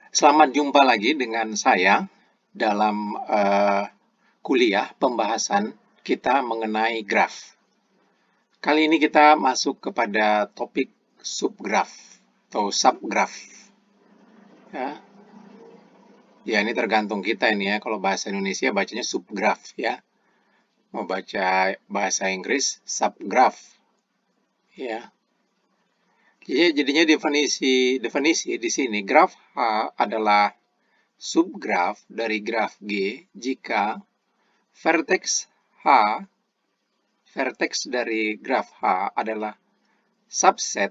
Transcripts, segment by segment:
Selamat jumpa lagi dengan saya dalam kuliah pembahasan kita mengenai graf. Kali ini kita masuk kepada topik subgraf atau subgraf. Ya, ini tergantung kita ini ya. Kalau bahasa Indonesia bacanya subgraf ya. Mau baca bahasa Inggris subgraf. Ya. Jadinya definisi di sini graf H adalah subgraf dari graf G jika vertex H, vertex dari graf H adalah subset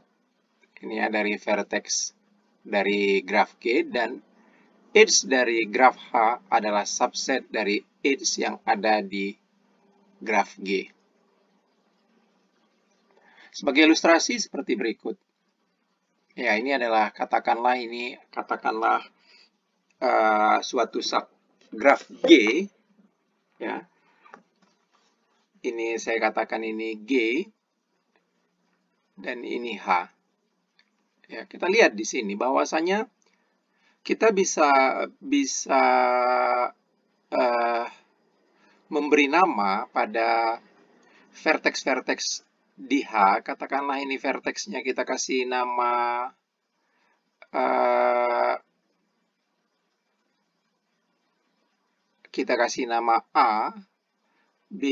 ini ya dari vertex dari graf G dan edge dari graf H adalah subset dari edge yang ada di graf G. Sebagai ilustrasi seperti berikut. Ya, ini adalah katakanlah suatu subgraf G ya. Ini saya katakan ini G dan ini H. Ya, kita lihat di sini bahwasanya kita bisa memberi nama pada vertex-vertex di H. Katakanlah ini vertexnya kita kasih nama A, B,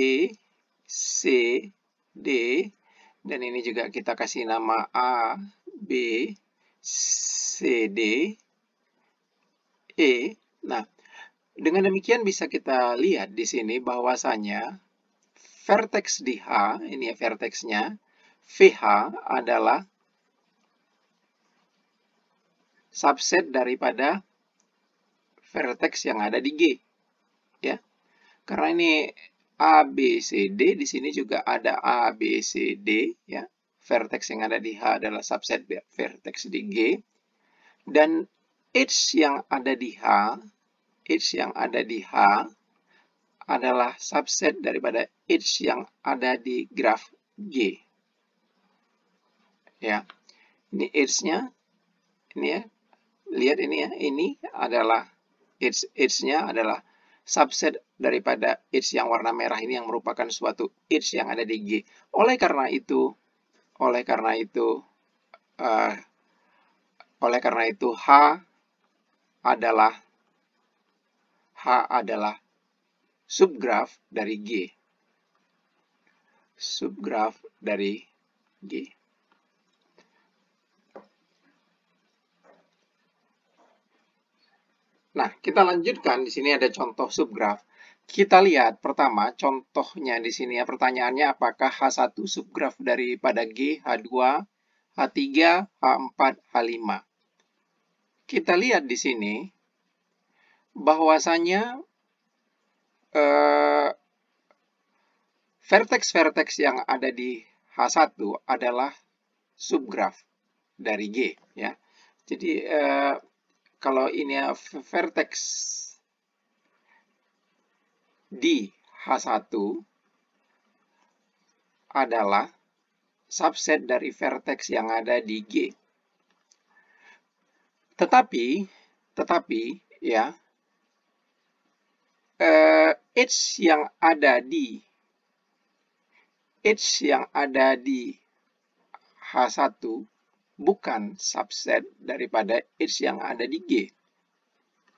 C, D, dan ini juga kita kasih nama A, B, C, D, E. Nah, dengan demikian bisa kita lihat di sini bahwasanya vertex di H, ini ya vertexnya, VH adalah subset daripada vertex yang ada di G. Ya. Karena ini A, B, C, D, di sini juga ada A, B, C, D, ya. Vertex yang ada di H adalah subset vertex di G. Dan edge yang ada di H, adalah subset daripada edge yang ada di graf G. Ya. Ini edge-nya, ini ya. Lihat ini ya, ini adalah edge-nya adalah subset daripada edge yang warna merah ini yang merupakan suatu edge yang ada di G. Oleh karena itu H adalah subgraf dari G. Subgraf dari G. Nah, kita lanjutkan. Di sini ada contoh subgraf. Kita lihat pertama contohnya di sini ya. Pertanyaannya apakah H1 subgraf daripada G, H2, H3, H4, H5. Kita lihat di sini bahwasanya vertex-vertex yang ada di H1 adalah subgraf dari G ya. Jadi kalau ini vertex di H1 adalah subset dari vertex yang ada di G. Tetapi ya edge yang ada di H1 bukan subset daripada edge yang ada di G.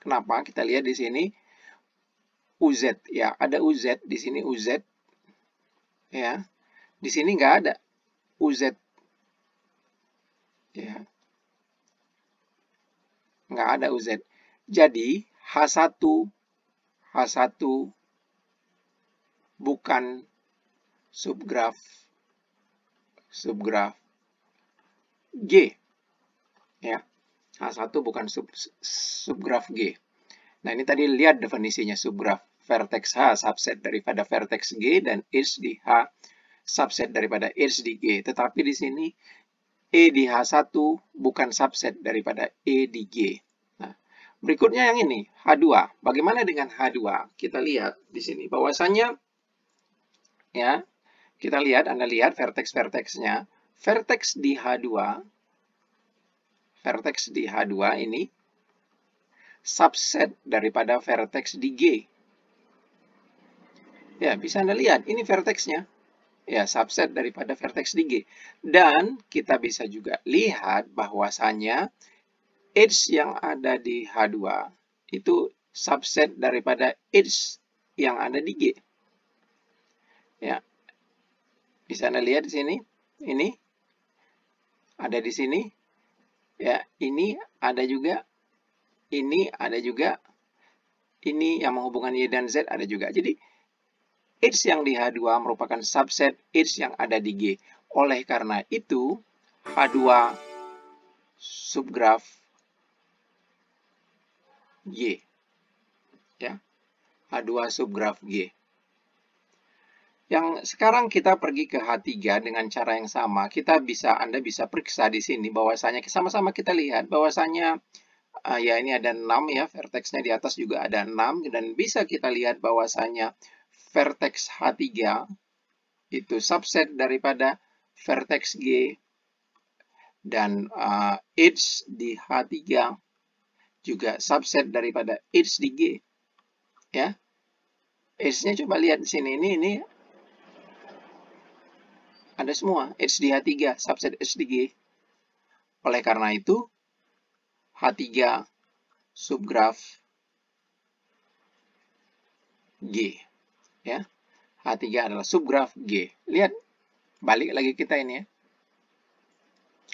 Kenapa? Kita lihat di sini UZ ya, ada UZ di sini UZ ya. Di sini nggak ada UZ ya. Nggak ada UZ. Jadi H1 bukan subgraf G. Ya. H1 bukan subgraf G. Nah, ini tadi lihat definisinya subgraf. Vertex H subset daripada vertex G dan edge di H subset daripada edge di G. Tetapi di sini E di H1 bukan subset daripada E di G. Nah, berikutnya yang ini, H2. Bagaimana dengan H2? Kita lihat di sini bahwasanya ya, kita lihat, Anda lihat vertex-vertexnya. Vertex di H2 ini subset daripada vertex di G. Ya, bisa Anda lihat, ini vertexnya. Ya, subset daripada vertex di G. Dan kita bisa juga lihat bahwasanya edge yang ada di H2 itu subset daripada edge yang ada di G. Ya, bisa Anda lihat di sini. Ini ada di sini. Ya, ini ada juga. Ini ada juga. Ini yang menghubungkan Y dan Z ada juga. Jadi, edge yang di H2 merupakan subset edge yang ada di G. Oleh karena itu, H2 subgraf G. Ya, H2 subgraf G. Yang sekarang kita pergi ke H3 dengan cara yang sama. Anda bisa periksa di sini bahwasanya sama-sama kita lihat bahwasanya ya ini ada 6 ya, vertexnya di atas juga ada 6 dan bisa kita lihat bahwasanya vertex H3 itu subset daripada vertex G dan edge di H3 juga subset daripada edge di G. Ya. Edge-nya coba lihat di sini. Ini ada semua edge di H3, subset edge di G. Oleh karena itu, H3 subgraf G. Ya. H3 adalah subgraf G. Lihat, balik lagi kita ini ya.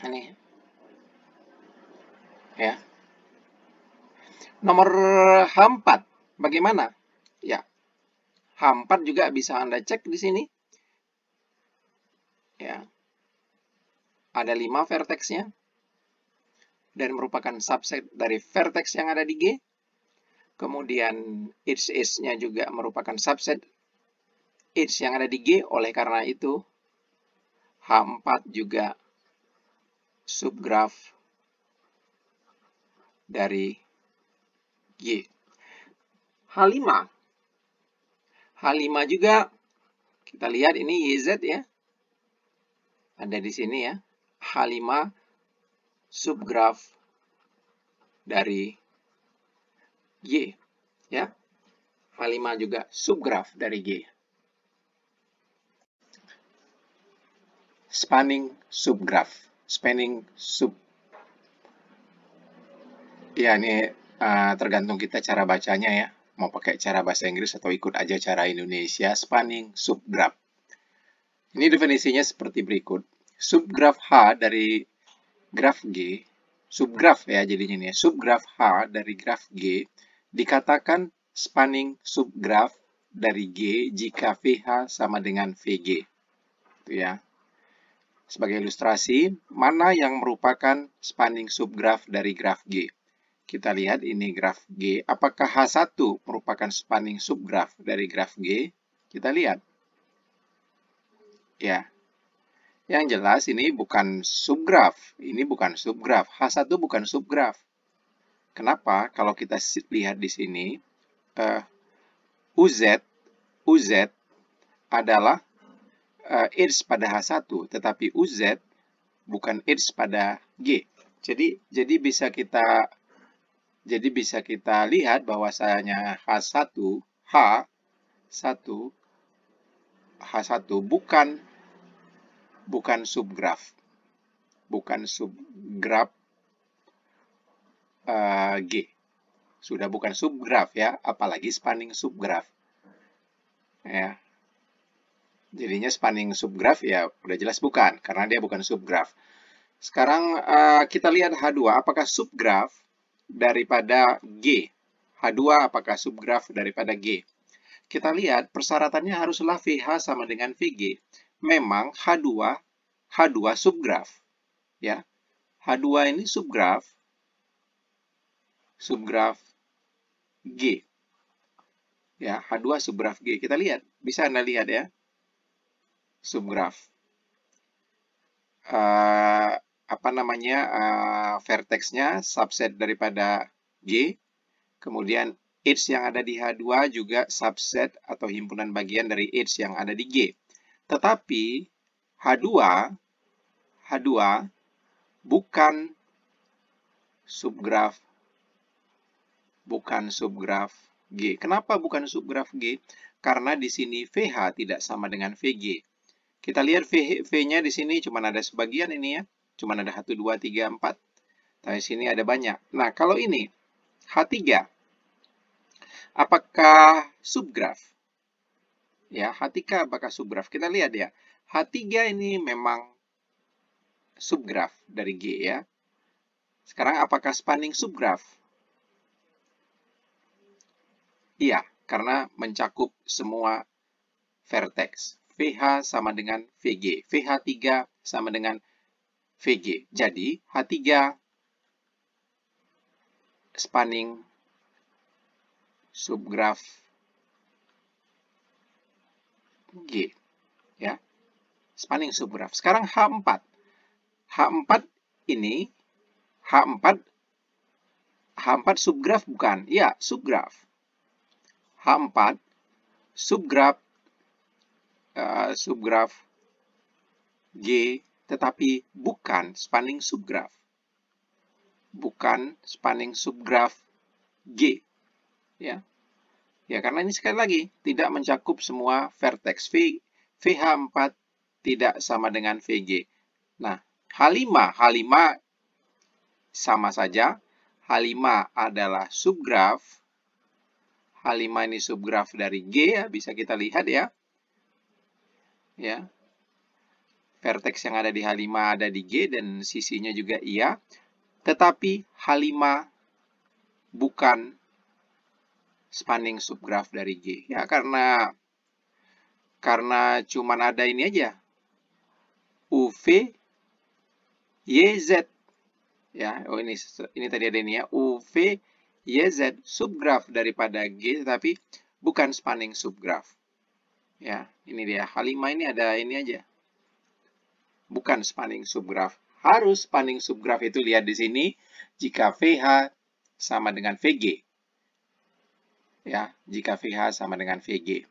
Ini. Ya. Nomor H4, bagaimana? Ya. H4 juga bisa Anda cek di sini. Ya. Ada 5 vertexnya. Dan merupakan subset dari vertex yang ada di G. Kemudian edge-nya juga merupakan subset edge yang ada di G. Oleh karena itu, H4 juga subgraf dari G. H5. H5 juga kita lihat ini YZ ya. Ada di sini ya. H5 subgraf dari Y. Ya. H5 juga subgraf dari G. Spanning subgraf. Ya, ini tergantung kita cara bacanya ya. Mau pakai cara bahasa Inggris atau ikut aja cara Indonesia. Spanning subgraf. Ini definisinya seperti berikut. Subgraf H dari graf G, subgraf ya jadinya nih, subgraf H dari graf G dikatakan spanning subgraf dari G jika VH sama dengan VG. Itu ya. Sebagai ilustrasi, mana yang merupakan spanning subgraf dari graf G? Kita lihat ini graf G. Apakah H1 merupakan spanning subgraf dari graf G? Kita lihat. Ya. Yang jelas ini bukan subgraf. Ini bukan subgraf. H1 bukan subgraf. Kenapa? Kalau kita lihat di sini, UZ adalah edge pada H1, tetapi UZ bukan edge pada G. Jadi bisa kita lihat bahwasanya H1 bukan subgraf. Bukan subgraf G. Sudah bukan subgraf ya, apalagi spanning subgraf. Ya. Jadinya spanning subgraf ya udah jelas bukan, karena dia bukan subgraf. Sekarang kita lihat H2, apakah subgraf daripada G? H2 apakah subgraf daripada G? Kita lihat persyaratannya haruslah VH sama dengan VG. Memang H2 subgraf. Ya. H2 ini subgraf G. Ya, H2 subgraf G. Kita lihat, bisa Anda lihat ya. Subgraf. Vertexnya subset daripada G. Kemudian edge yang ada di H2 juga subset atau himpunan bagian dari edge yang ada di G. Tetapi H2 bukan subgraf bukan subgraf G. Kenapa bukan subgraf G? Karena di sini VH tidak sama dengan VG. Kita lihat V-nya di sini cuma ada sebagian ini ya. Cuma ada 1, 2, 3, 4. Tapi sini ada banyak. Nah, kalau ini H3. Apakah subgraf? Ya, H3 apakah subgraf? Kita lihat ya. H3 ini memang subgraf dari G ya. Sekarang apakah spanning subgraf? Iya, karena mencakup semua vertex. VH sama dengan VG. VH3 sama dengan VG. Jadi, H3 spanning subgraf G. Ya, spanning subgraf. Sekarang H4. H4 ini, H4 subgraf bukan? Ya, subgraf. H4 subgraf G, tetapi bukan spanning subgraf. Bukan spanning subgraf G. Ya. Ya, karena ini sekali lagi tidak mencakup semua vertex. VH4 tidak sama dengan VG. Nah, H5 sama saja. H5 adalah subgraf. H5 ini subgraf dari G ya, bisa kita lihat ya. Ya. Vertex yang ada di H5 ada di G dan sisinya juga iya. Tetapi H5 bukan spanning subgraf dari G. Ya, karena cuman ada ini aja. UV YZ. Ya, oh ini tadi ada ini ya. UV YZ subgraf daripada G tetapi bukan spanning subgraf. Ya, ini dia. H5 ini ada ini aja. Bukan spanning subgraf. Harus spanning subgraf itu lihat di sini jika VH sama dengan VG. Ya, jika VH sama dengan VG.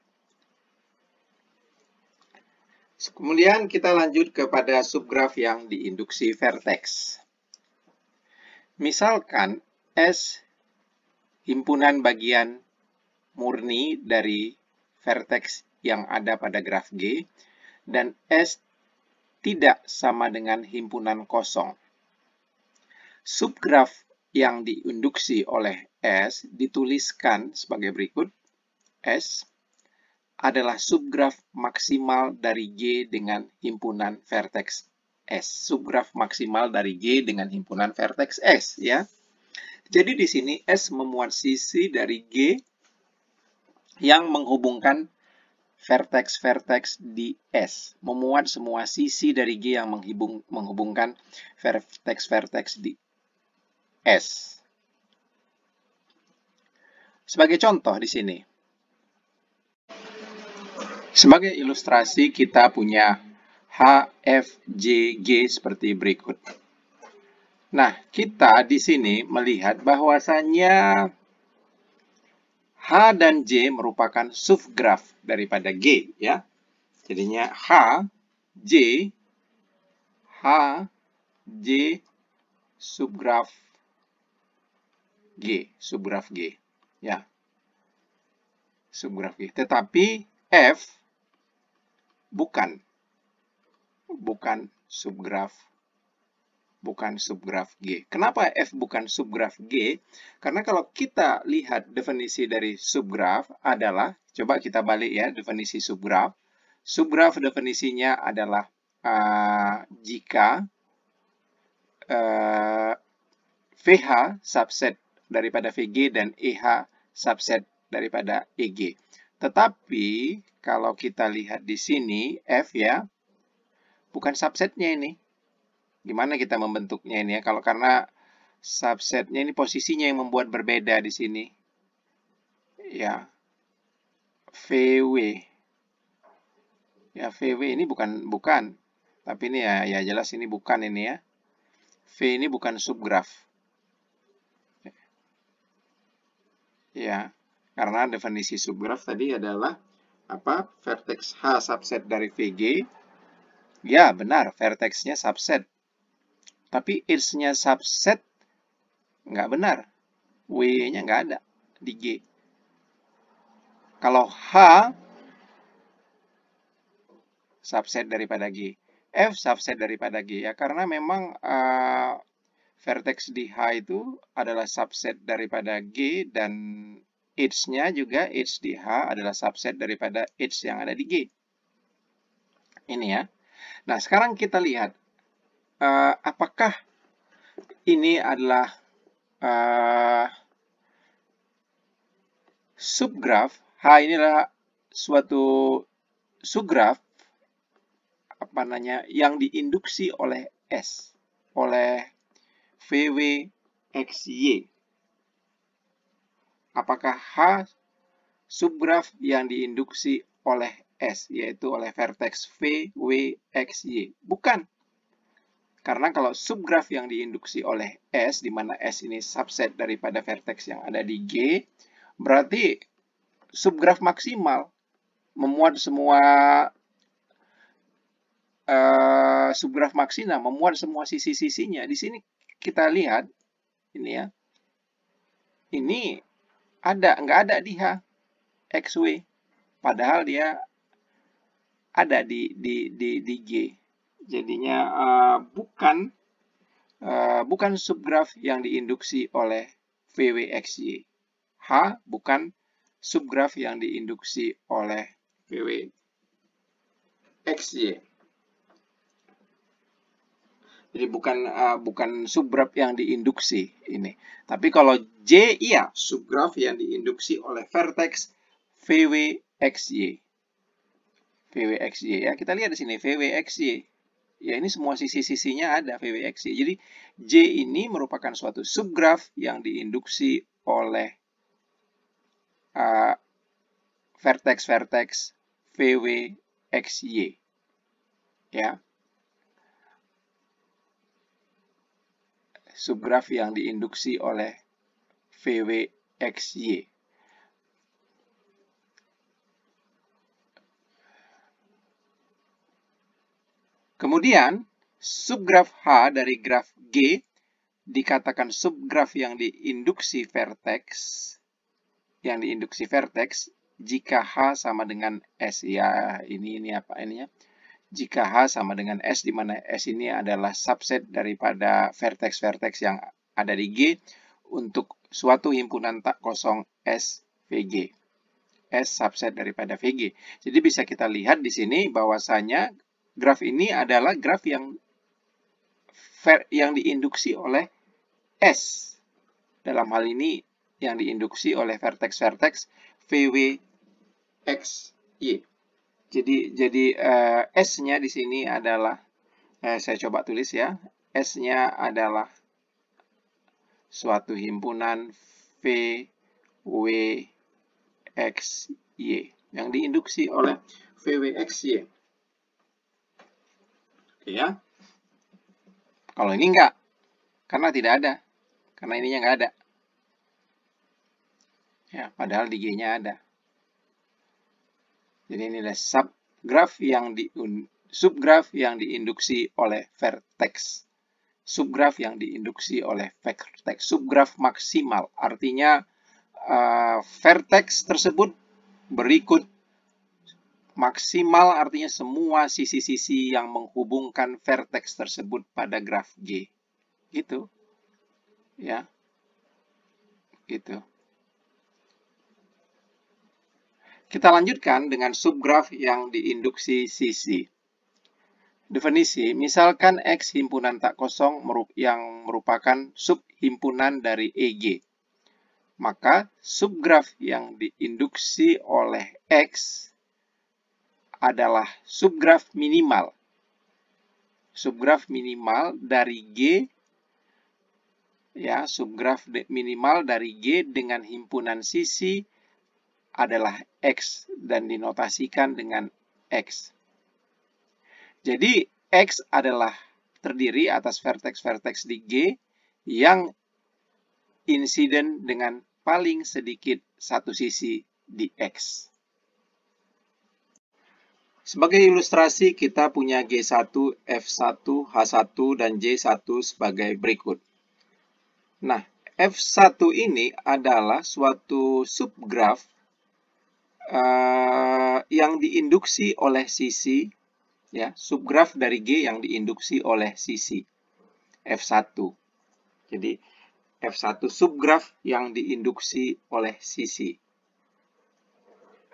Kemudian kita lanjut kepada subgraf yang diinduksi vertex. Misalkan S himpunan bagian murni dari vertex yang ada pada graf G dan S tidak sama dengan himpunan kosong. Subgraf yang diinduksi oleh S dituliskan sebagai berikut. S adalah subgraf maksimal dari G dengan himpunan vertex S. Subgraf maksimal dari G dengan himpunan vertex S ya. Jadi di sini S memuat sisi dari G yang menghubungkan vertex-vertex di S. Memuat semua sisi dari G yang menghubungkan vertex-vertex di S. Sebagai contoh di sini. Sebagai ilustrasi kita punya H, F, J, G seperti berikut. Nah, kita di sini melihat bahwasannya H dan J merupakan subgraf daripada G, ya. Jadinya H, J, subgraf G, ya. Subgraf G. Tetapi F bukan subgraf G. Kenapa F bukan subgraf G? Karena kalau kita lihat definisi dari subgraf adalah, coba kita balik ya definisi subgraf. Subgraf definisinya adalah jika VH subset daripada VG dan EH subset daripada EG. Tetapi kalau kita lihat di sini F ya, bukan subsetnya ini. Gimana kita membentuknya ini ya? Kalau karena subsetnya ini posisinya yang membuat berbeda di sini. Ya. VW. Ya, VW ini bukan. Tapi ini ya jelas ini bukan ini ya. V ini bukan subgraf. Ya. Karena definisi subgraf tadi adalah apa? Vertex H subset dari VG. Ya, benar, vertexnya subset. Tapi its-nya subset nggak benar. W-nya nggak ada di G. Kalau H, subset daripada G. F, subset daripada G. Ya, karena memang vertex di H itu adalah subset daripada G, dan edge-nya juga, edge di H adalah subset daripada edge yang ada di G. Ini ya. Nah, sekarang kita lihat apakah ini adalah subgraph. H ini adalah suatu subgraph yang diinduksi oleh S, oleh VWXY. Apakah H subgraph yang diinduksi oleh S, yaitu oleh vertex VWXY? Bukan. Karena kalau subgraph yang diinduksi oleh S, di mana S ini subset daripada vertex yang ada di G, berarti subgraph maksimal memuat semua subgraph maksimal, memuat semua sisi-sisinya. Di sini kita lihat, ini ya, ini nggak ada di H, XW, padahal dia ada di G. Jadinya bukan subgraph yang diinduksi oleh VWXY. H bukan subgraph yang diinduksi oleh VWXY. Jadi bukan subgraph yang diinduksi ini. Tapi kalau J, iya, subgraph yang diinduksi oleh vertex VWXY. VWXY ya, kita lihat di sini VWXY. Ya, ini semua sisi-sisinya ada VWXY. Jadi J ini merupakan suatu subgraph yang diinduksi oleh vertex-vertex VWXY. Ya. Subgraph yang diinduksi oleh VWXY. Kemudian, subgraph H dari graf G dikatakan subgraph yang diinduksi vertex jika H sama dengan S. Ya, ini apa ini ya? Jika H sama dengan S, di mana S ini adalah subset daripada vertex-vertex yang ada di G untuk suatu himpunan tak kosong S VG. S subset daripada VG. Jadi bisa kita lihat di sini bahwasanya graf ini adalah graf yang diinduksi oleh S. Dalam hal ini yang diinduksi oleh vertex-vertex VWXY. Jadi S-nya di sini adalah, saya coba tulis ya, S-nya adalah suatu himpunan VWXY yang diinduksi oleh VWXY. Oke ya. Kalau ini enggak, karena tidak ada, karena ininya enggak ada. Ya, padahal di G-nya ada. Jadi ini adalah subgraph yang diinduksi oleh vertex. Subgraph yang diinduksi oleh vertex. Subgraph maksimal, artinya vertex tersebut berikut maksimal, artinya semua sisi-sisi yang menghubungkan vertex tersebut pada graf G. Gitu. Ya. Gitu. Kita lanjutkan dengan subgraph yang diinduksi sisi. Definisi, misalkan X himpunan tak kosong yang merupakan subhimpunan dari EG. Maka subgraph yang diinduksi oleh X adalah subgraph minimal. Subgraph minimal dari G, ya, subgraph minimal dari G dengan himpunan sisi adalah X dan dinotasikan dengan X. Jadi X adalah terdiri atas vertex-vertex di G yang insiden dengan paling sedikit satu sisi di X. Sebagai ilustrasi, kita punya G1, F1, H1, dan J1 sebagai berikut. Nah, F1 ini adalah suatu subgraf yang diinduksi oleh sisi, ya, subgraf dari G yang diinduksi oleh sisi F1. Jadi F1 subgraf yang diinduksi oleh sisi.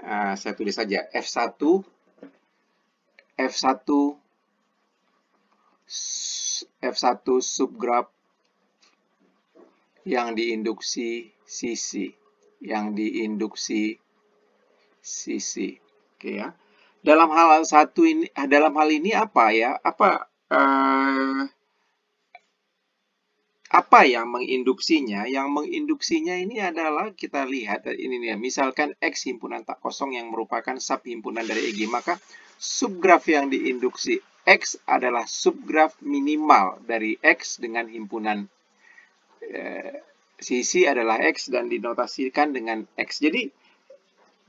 Saya tulis saja F1 subgraf yang diinduksi sisi, Oke ya. Dalam hal ini apa ya? Apa yang menginduksinya? Yang menginduksinya ini adalah kita lihat ini nih, misalkan X himpunan tak kosong yang merupakan subhimpunan dari EG, maka subgraf yang diinduksi X adalah subgraf minimal dari X dengan himpunan sisi adalah X dan dinotasikan dengan X.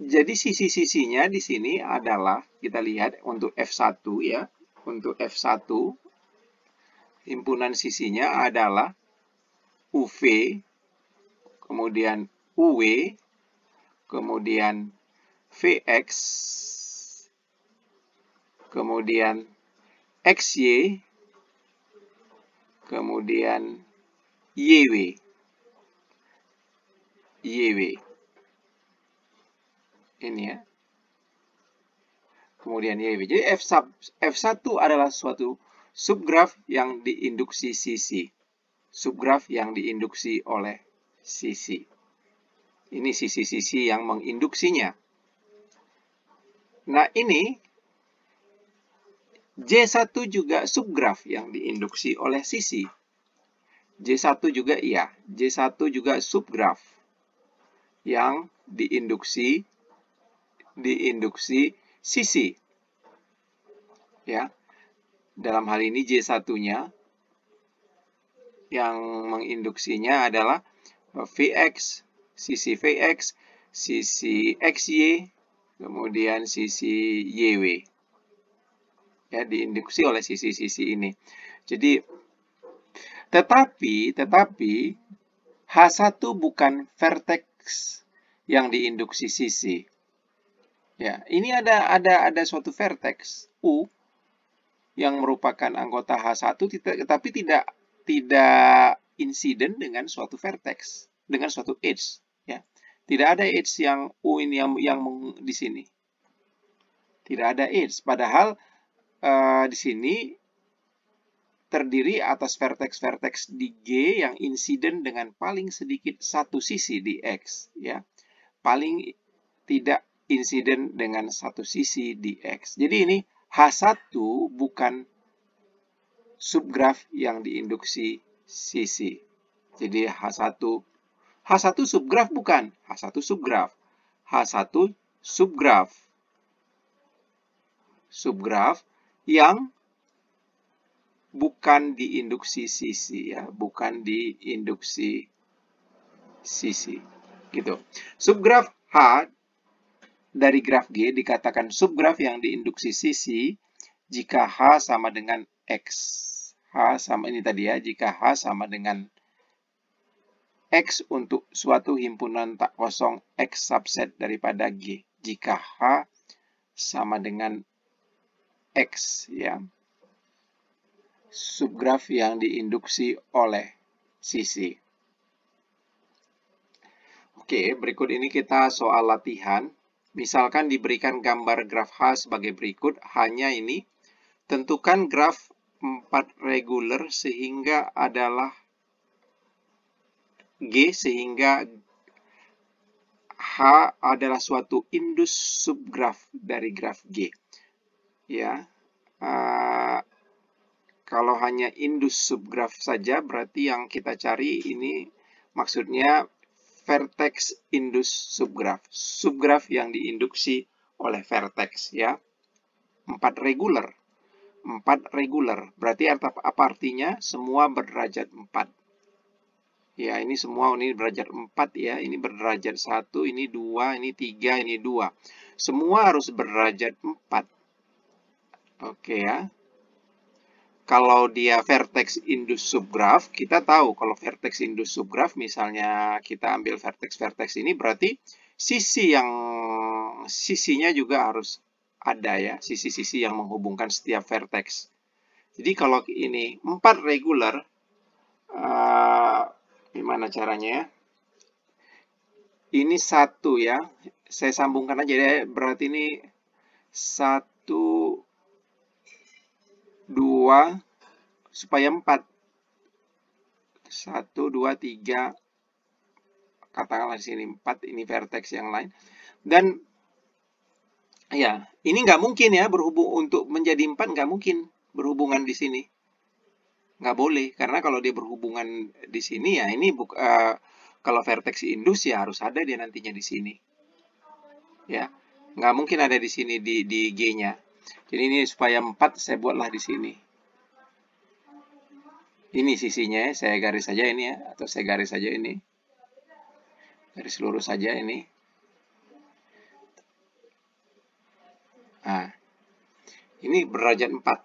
Jadi sisi-sisinya di sini adalah, kita lihat untuk F1 ya, untuk F1 himpunan sisinya adalah UV, kemudian UW, kemudian VX, kemudian XY, kemudian YW. Ini ya. Kemudian YW. Jadi F1 adalah suatu subgraf yang diinduksi sisi. Subgraf yang diinduksi oleh sisi. Ini sisi-sisi yang menginduksinya. Nah, ini J1 juga subgraf yang diinduksi oleh sisi. J1 juga iya. J1 juga subgraf yang diinduksi sisi. Ya. Dalam hal ini J1-nya yang menginduksinya adalah VX, sisi VX, sisi XY, kemudian sisi YW. Ya, diinduksi oleh sisi-sisi ini. Jadi, tetapi H1 bukan vertex yang diinduksi sisi. Ya, ini ada suatu vertex U yang merupakan anggota H1 tetapi tidak insiden dengan suatu vertex, dengan suatu edge, ya. Tidak ada edge yang U ini yang di sini. Tidak ada edge, padahal di sini terdiri atas vertex-vertex di G yang insiden dengan paling sedikit satu sisi di X, ya. Paling tidak insiden dengan satu sisi di X. Jadi ini H1 bukan subgraf yang diinduksi sisi. Jadi H1 subgraf bukan, H1 subgraf. H1 subgraf yang bukan diinduksi sisi, ya, bukan diinduksi sisi, gitu. Subgraf H dari graf G dikatakan subgraf yang diinduksi sisi jika H sama dengan X. H sama ini tadi ya, jika H sama dengan X untuk suatu himpunan tak kosong X subset daripada G. Jika H sama dengan X, ya. Subgraf yang diinduksi oleh sisi. Oke, berikut ini kita soal latihan. Misalkan diberikan gambar graf H sebagai berikut, hanya ini. Tentukan graf 4 reguler sehingga adalah G, sehingga H adalah suatu indus subgraf dari graf G. Ya, kalau hanya indus subgraf saja, berarti yang kita cari ini maksudnya vertex indus subgraf. Subgraf yang diinduksi oleh vertex, ya. 4 reguler. 4 reguler. Berarti apa artinya? Semua berderajat 4. Ya, ini semua ini berderajat 4 ya. Ini berderajat 1, ini 2, ini 3, ini 2. Semua harus berderajat 4. Oke ya. kalau dia vertex indus subgraph, kita tahu kalau vertex indus subgraph, misalnya kita ambil vertex ini, berarti sisinya juga harus ada ya, sisi-sisi yang menghubungkan setiap vertex. Jadi kalau ini 4 regular, gimana caranya ya? Ini 1 ya, saya sambungkan aja deh, berarti ini 1, 2, supaya 4. 1, 2, 3, katakanlah di sini 4, ini vertex yang lain. Dan ya, ini nggak mungkin ya berhubung untuk menjadi 4, nggak mungkin berhubungan di sini. Nggak boleh, karena kalau dia berhubungan di sini ya ini kalau vertex indus ya harus ada dia nantinya di sini. Ya, nggak mungkin ada di sini di G-nya. Jadi ini supaya 4 saya buatlah di sini. Ini sisinya, saya garis saja ini ya, atau saya garis saja ini. Garis lurus saja ini. Nah, ini berderajat 4.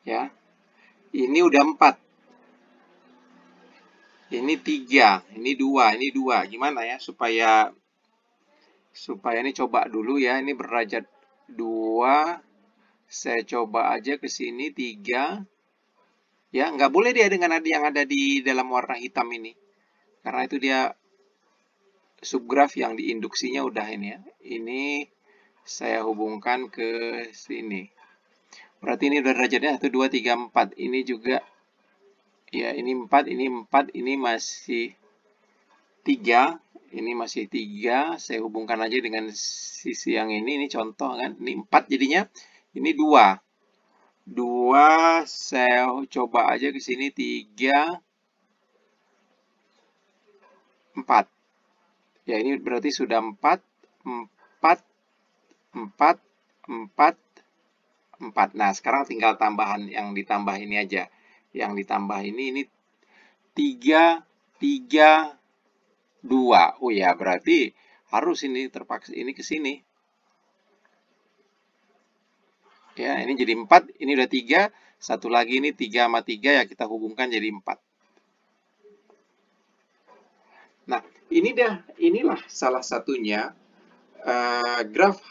Ya. Ini udah 4. Ini 3, ini 2, ini 2. Gimana ya supaya ini coba dulu ya, ini berderajat 2. Saya coba aja ke sini 3. Ya, nggak boleh dia dengan yang ada di dalam warna hitam ini. Karena itu dia subgraf yang diinduksinya udah ini ya. Ini saya hubungkan ke sini. Berarti ini udah derajatnya 1, 2, 3, 4. Ini juga, ya ini 4, ini masih 3. Ini masih 3. Saya hubungkan aja dengan sisi yang ini contoh kan. Ini 4 jadinya. Ini 2. 2, saya coba aja ke sini 3, 4. Ya, ini berarti sudah 4, 4, 4, 4, 4. Nah, sekarang tinggal tambahan yang ditambah ini aja. Yang ditambah ini 3, 3, 2. Oh ya, berarti harus ini terpaksa ini ke sini. Ya, ini jadi 4, ini udah 3. Satu lagi ini 3 sama 3 ya kita hubungkan jadi 4. Nah, inilah salah satunya graf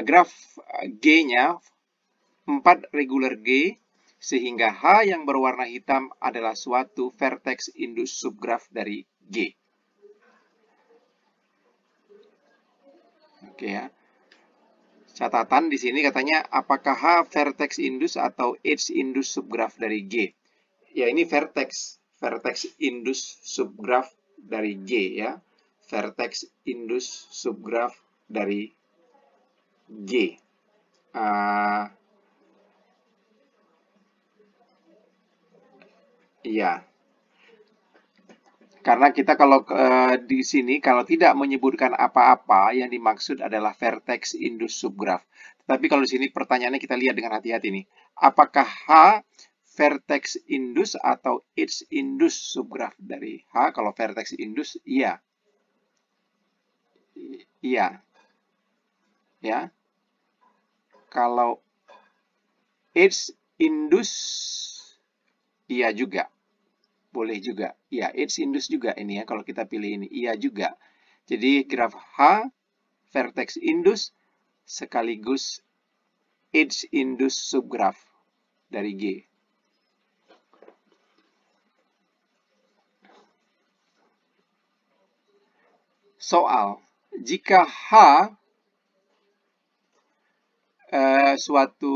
graf G-nya 4 regular G, sehingga H yang berwarna hitam adalah suatu vertex indus subgraf dari G. Oke ya. Catatan di sini katanya apakah H vertex indus atau H indus subgraf dari G? Ya, ini vertex indus subgraf dari G ya. Vertex indus subgraf dari G. Iya. Karena kita kalau di sini kalau tidak menyebutkan apa-apa, yang dimaksud adalah vertex indus subgraf. Tapi kalau di sini pertanyaannya kita lihat dengan hati-hati nih. Apakah H vertex indus atau H indus subgraf dari H? Kalau vertex indus, iya. Iya. Ya. Kalau H indus, iya juga. Boleh juga. Ya, H indus juga ini ya, kalau kita pilih ini. Iya juga. Jadi graf H, vertex indus, sekaligus H indus subgraf dari G. Soal, jika H suatu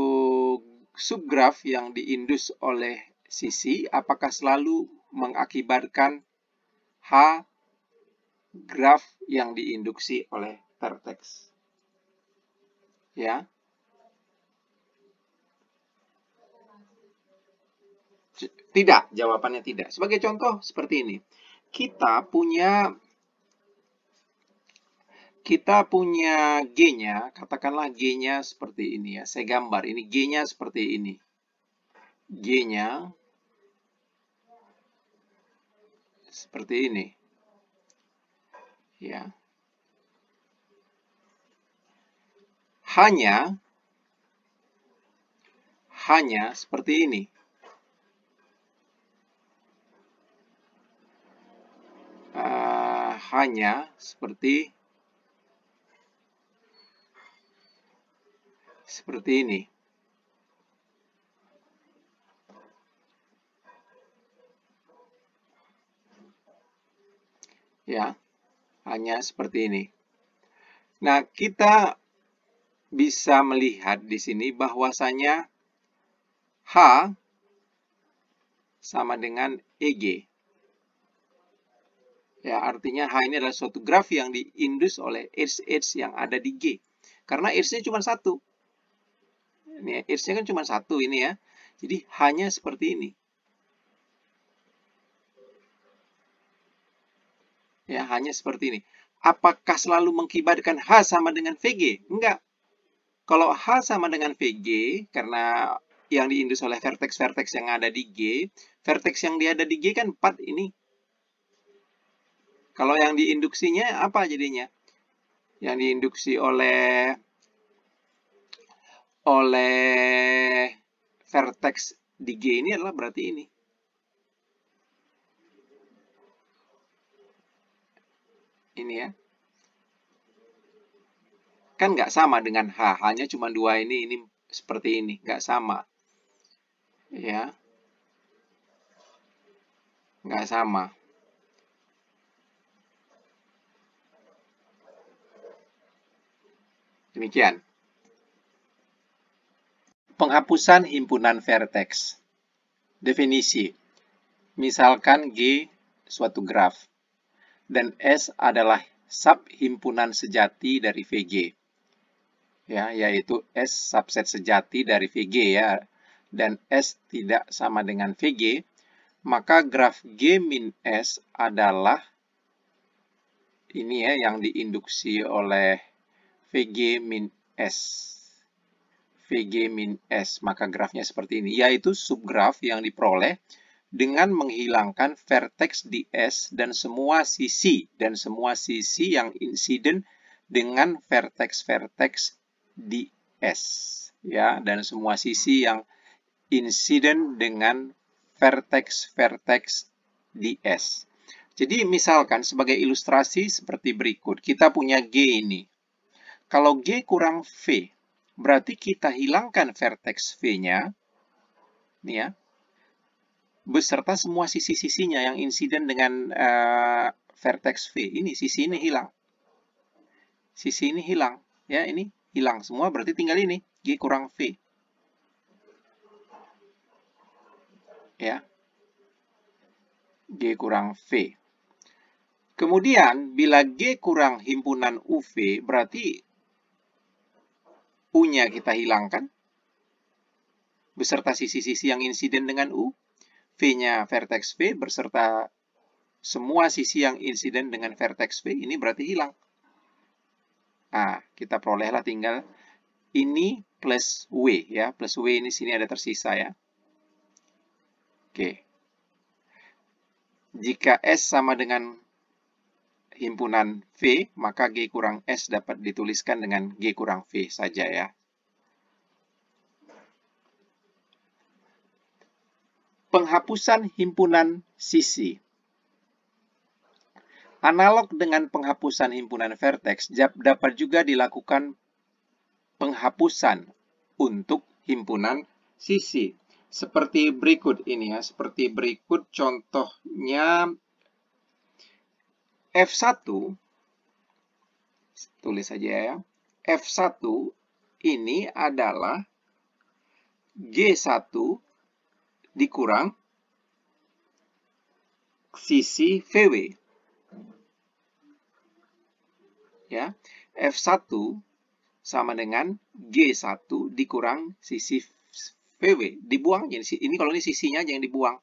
subgraf yang diindus oleh sisi, apakah selalu mengakibatkan H graf yang diinduksi oleh vertex? Ya. Tidak, jawabannya tidak. Sebagai contoh seperti ini. Kita punya G-nya, katakanlah G-nya seperti ini ya. Saya gambar, ini G-nya seperti ini. G-nya seperti ini. Ya. hanya seperti ini. Hanya seperti ini. Ya, hanya seperti ini. Nah, kita bisa melihat di sini bahwasanya H sama dengan EG. Ya, artinya H ini adalah suatu graf yang diindus oleh edge yang ada di G. Karena edge-nya cuma satu. Ini edge-nya kan cuma satu ini ya. Jadi hanya seperti ini. Ya, hanya seperti ini. Apakah selalu mengibarkan H sama dengan VG? Enggak. Kalau H sama dengan VG, karena yang diindus oleh vertex-vertex yang ada di G, vertex yang ada di G kan 4 ini. Kalau yang diinduksinya apa jadinya? Yang diinduksi oleh vertex di G ini adalah berarti ini. Ini ya. Kan nggak sama dengan H. H-nya cuma 2 ini seperti ini. Nggak sama. Ya. Nggak sama. Demikian. Penghapusan himpunan vertex. Definisi. Misalkan G suatu graf. Dan S adalah subhimpunan sejati dari VG. Ya, yaitu S subset sejati dari VG ya. Dan S tidak sama dengan VG, maka graf G min S adalah ini ya yang diinduksi oleh VG min S. VG min S, maka grafnya seperti ini, yaitu subgraf yang diperoleh dengan menghilangkan vertex di S dan semua sisi yang insiden dengan vertex-vertex di S, ya, dan semua sisi yang insiden dengan vertex-vertex di S. Jadi misalkan sebagai ilustrasi seperti berikut, kita punya G ini. Kalau G kurang V, berarti kita hilangkan vertex V-nya, nih ya, beserta semua sisi-sisinya yang insiden dengan vertex V. Ini sisi ini hilang. Sisi ini hilang, ya, ini hilang semua, berarti tinggal ini G kurang V. Ya. G kurang V. Kemudian, bila G kurang himpunan UV, berarti U-nya kita hilangkan, beserta sisi-sisi yang insiden dengan U. V-nya vertex V, beserta semua sisi yang insiden dengan vertex V, ini berarti hilang. Nah, kita perolehlah tinggal ini plus W, ya. Plus W ini sini ada tersisa, ya. Oke. Jika S sama dengan himpunan V, maka G kurang S dapat dituliskan dengan G kurang V saja ya. Penghapusan himpunan sisi. Analog dengan penghapusan himpunan vertex, dapat juga dilakukan penghapusan untuk himpunan sisi. Seperti berikut ini ya, seperti berikut contohnya F1, tulis saja ya, F1 ini adalah G1 dikurang sisi VW. Ya, F1 sama dengan G1 dikurang sisi VW. Dibuang, ini kalau ini sisinya aja yang dibuang.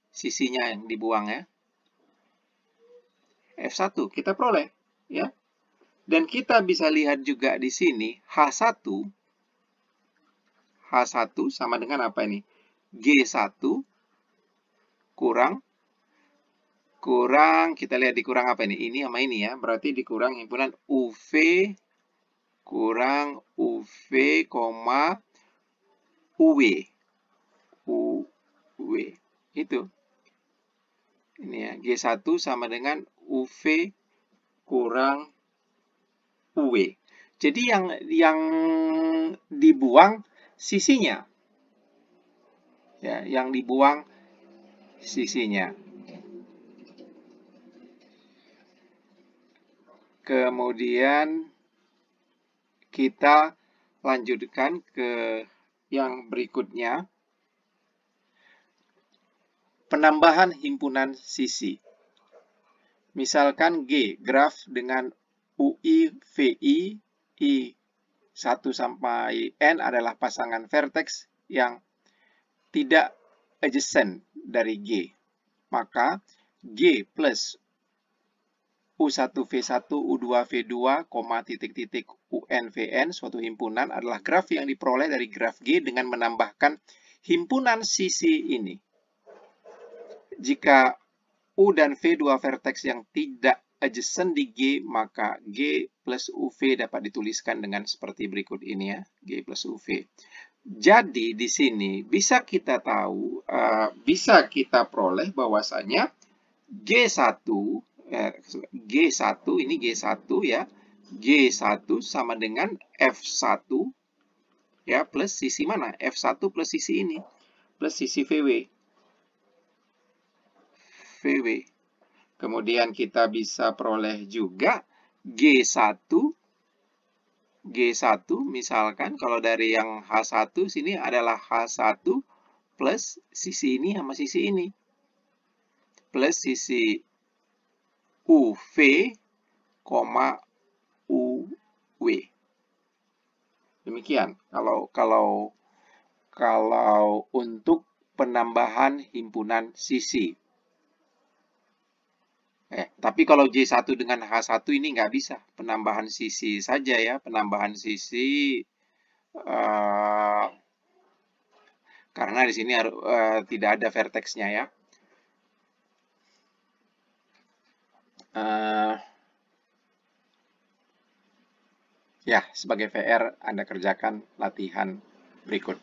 Sisinya yang dibuang ya. F1 kita peroleh ya. Dan kita bisa lihat juga di sini H1 sama dengan apa ini? G1 kurang kita lihat dikurang apa ini? Ini sama ini ya. Berarti dikurang himpunan UV kurang UV, UW. UW. Itu. Ini ya, G1 sama dengan UV kurang UW. Jadi yang dibuang sisinya. Ya, yang dibuang sisinya. Kemudian kita lanjutkan ke yang berikutnya. Penambahan himpunan sisi. Misalkan G, graf dengan UI, VI, I1 sampai N adalah pasangan vertex yang tidak adjacent dari G. Maka G plus U1, V1, U2, V2, titik-titik UN, VN, suatu himpunan adalah graf yang diperoleh dari graf G dengan menambahkan himpunan sisi ini. Jika U dan V dua vertex yang tidak adjacent di G, maka G plus UV dapat dituliskan dengan seperti berikut ini ya, G plus UV. Jadi di sini bisa kita tahu, bisa kita peroleh bahwasanya G1 ini G1 ya, G1 sama dengan F1 ya plus sisi mana? F1 plus sisi ini, plus sisi VW. Kemudian kita bisa peroleh juga G1 misalkan kalau dari yang H1 sini adalah H1 plus sisi ini sama sisi ini. Plus sisi UV, UW. Demikian kalau untuk penambahan himpunan sisi. Tapi kalau J1 dengan H1 ini nggak bisa. Penambahan sisi saja ya. Penambahan sisi. Karena di sini tidak ada vertexnya ya. Ya, sebagai VR Anda kerjakan latihan berikut.